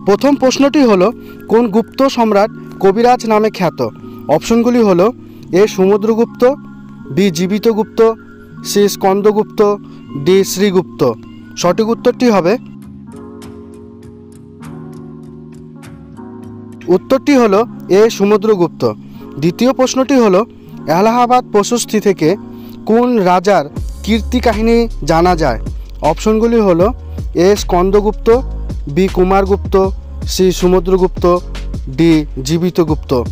প্রথম প্রশ্নটি হলো, কোন গুপ্ত সম্রাট কবিরাজ নামে খ্যাত? অপশনগুলি হলো A Samudragupta, B Jivitagupta, C Skandagupta, D Srigupta. সঠিক উত্তরটি হবে হলো এ সমুদ্রগুপ্ত। দ্বিতীয় প্রশ্নটি হলো, এলাহাবাদ প্রশস্তি থেকে কোন রাজার কীর্তি কাহিনী জানা যায়? অপশনগুলি হলো A Skandagupta, B Kumaragupta, C Samudragupta, D Jivitagupta.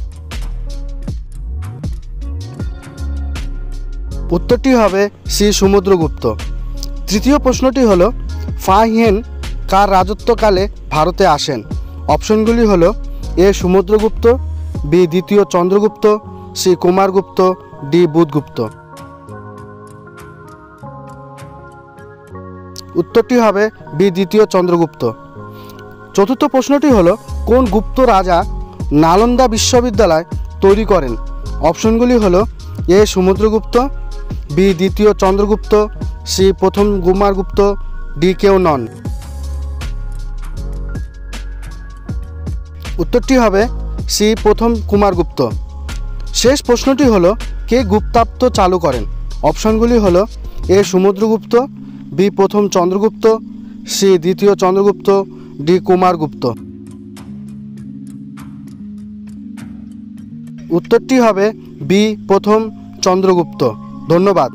উত্তরটি হবে সি সমুদ্রগুপ্ত। তৃতীয় প্রশ্নটি হলো, ফাহিয়েন কার রাজত্বকালে ভারতে আসেন? অপশনগুলি হলো এ সমুদ্রগুপ্ত, বি দ্বিতীয় চন্দ্রগুপ্ত, সি কুমারগুপ্ত, ডি বুধগুপ্ত। উত্তরটি হবে বি দ্বিতীয় চন্দ্রগুপ্ত। চতুর্থ প্রশ্নটি হলো, কোন গুপ্ত রাজা নালন্দা বিশ্ববিদ্যালয় তৈরি করেন? অপশনগুলি হলো এ সমুদ্রগুপ্ত, বি দ্বিতীয় চন্দ্রগুপ্ত, সি প্রথম কুমারগুপ্ত, ডি কেউ নন। উত্তরটি হবে সি প্রথম কুমারগুপ্ত। শেষ প্রশ্নটি হলো, কে গুপ্তাব্দ চালু করেন? অপশনগুলি হলো এ সমুদ্রগুপ্ত, বি প্রথম চন্দ্রগুপ্ত, সি দ্বিতীয় চন্দ্রগুপ্ত, ডি কুমারগুপ্ত। উত্তরটি হবে বি প্রথম চন্দ্রগুপ্ত। ধন্যবাদ।